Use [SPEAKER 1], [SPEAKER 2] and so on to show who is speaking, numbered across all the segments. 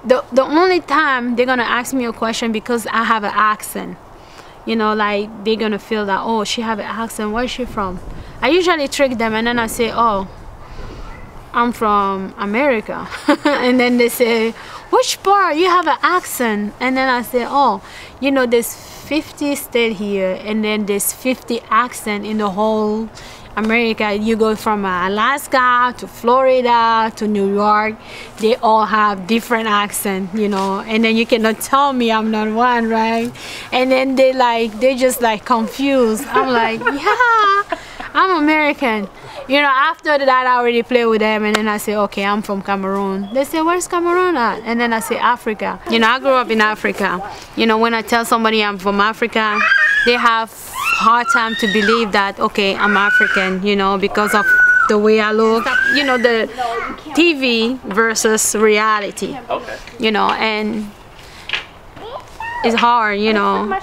[SPEAKER 1] the only time they're gonna ask me a question because I have an accent, you know, like they're gonna feel that, oh, she have an accent, where's she from? I usually trick them and then I say, oh, I'm from America. And then they say, which part? You have an accent. And then I say, oh, you know, there's 50 states here and then there's 50 accents in the whole America. You go from Alaska to Florida to New York, they all have different accents, you know, and then you cannot tell me I'm not one, right? And then they just like confused. I'm like, yeah, I'm American. You know, after that I already play with them and then I say, okay, I'm from Cameroon. They say, where's Cameroon at? And then I say, Africa. You know, I grew up in Africa. You know, when I tell somebody I'm from Africa, they have hard time to believe that, okay, I'm African, you know, because of the way I look. You know, the TV versus reality. Okay. You know, and it's hard, you know.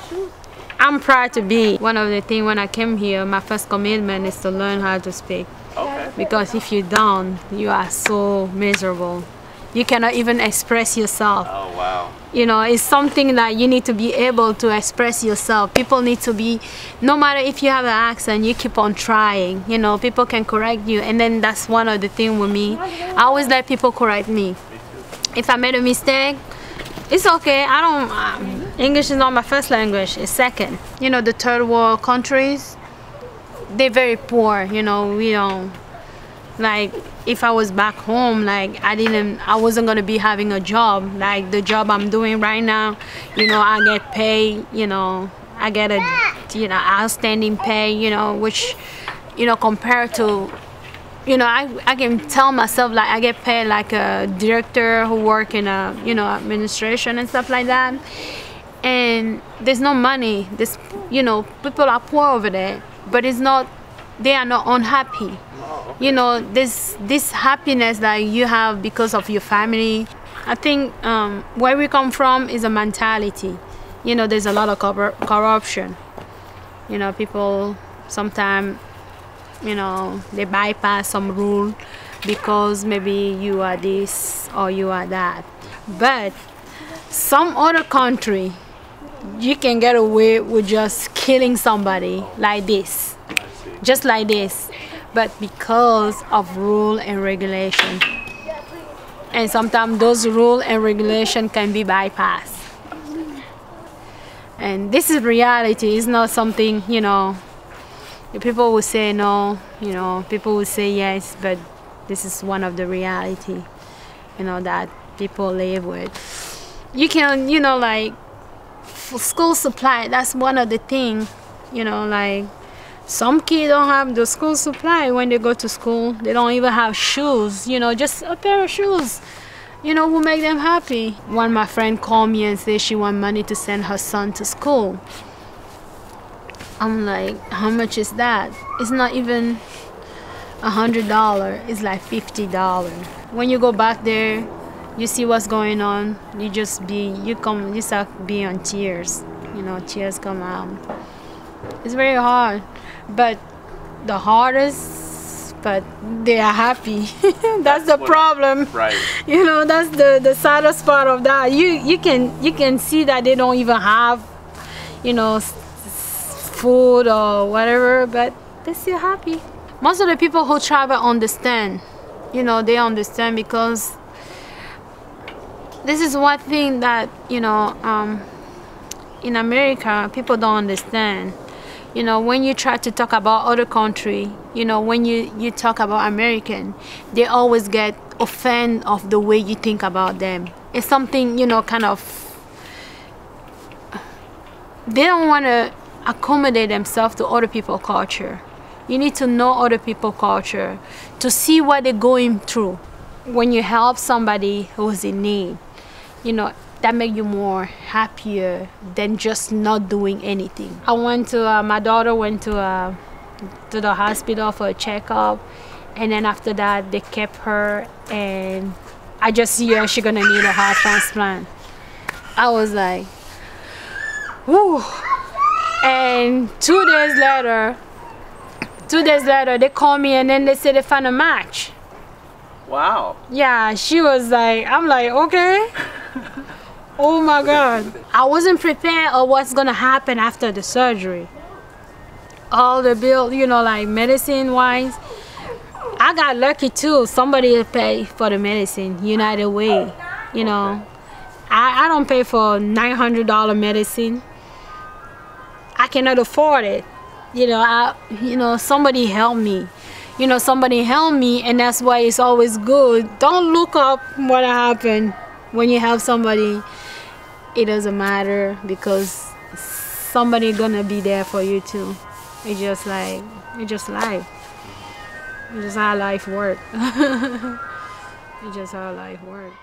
[SPEAKER 1] I'm proud to be. One of the things when I came here, my first commitment is to learn how to speak. Okay. Because if you don't, you are so miserable. You cannot even express yourself.
[SPEAKER 2] Oh, wow.
[SPEAKER 1] You know, it's something that you need to be able to express yourself. People need to be, no matter if you have an accent, you keep on trying. You know, people can correct you. And then that's one of the things with me. I always let people correct me. If I made a mistake, it's okay. I don't, English is not my first language, it's second. You know, the third world countries, they're very poor, you know, we don't, like, if I was back home, like, I wasn't gonna be having a job, like the job I'm doing right now, you know, I get paid, you know, I get a, you know, outstanding pay, you know, which, you know, compared to, you know, I can tell myself like I get paid like a director who work in a, you know, administration and stuff like that. And there's no money. This, you know, people are poor over there, but it's not, they are not unhappy. You know, this happiness that you have because of your family. I think where we come from is a mentality. You know, there's a lot of corruption. You know, people sometimes, you know, they bypass some rule because maybe you are this or you are that. But some other country, you can get away with just killing somebody like this, just like this, but because of rule and regulation. And sometimes those rules and regulation can be bypassed. And this is reality. It's not something, you know, people will say no, you know, people will say yes, but this is one of the reality, you know, that people live with. You can, you know, like, for school supply, that's one of the things, you know, like, some kids don't have the school supply when they go to school. They don't even have shoes, you know, just a pair of shoes, you know, will make them happy. One my friend called me and said she want money to send her son to school. I'm like, how much is that? It's not even $100, it's like $50. When you go back there, you see what's going on, you start being on tears, you know, tears come out. It's very hard, but the hardest, but they are happy. That's the problem. Right. You know, that's the saddest part of that. You can see that they don't even have, you know, food or whatever, but they're still happy. Most of the people who travel understand, you know, they understand because this is one thing that, you know, in America, people don't understand. You know, when you try to talk about other country, you know, when you talk about American, they always get offended of the way you think about them. It's something, you know, kind of, they don't want to accommodate themselves to other people's culture. You need to know other people's culture to see what they're going through. When you help somebody who's in need, you know, that make you more happier than just not doing anything. I went to, my daughter went to the hospital for a checkup, and then after that they kept her, and I just see her, she's gonna need a heart transplant. I was like, whew. And 2 days later, they called me and then they said they found a match.
[SPEAKER 2] Wow.
[SPEAKER 1] Yeah, she was like, I'm like, okay. Oh my God. I wasn't prepared of what's gonna happen after the surgery. All the bill, you know, like medicine wise. I got lucky too. Somebody paid for the medicine, United Way. You know, I don't pay for $900 medicine. I cannot afford it. You know, somebody helped me. You know, somebody helped me, and that's why it's always good. Don't look up what happened when you have somebody. It doesn't matter because somebody gonna be there for you too. It's just life. It's just how life works. It's just how life works.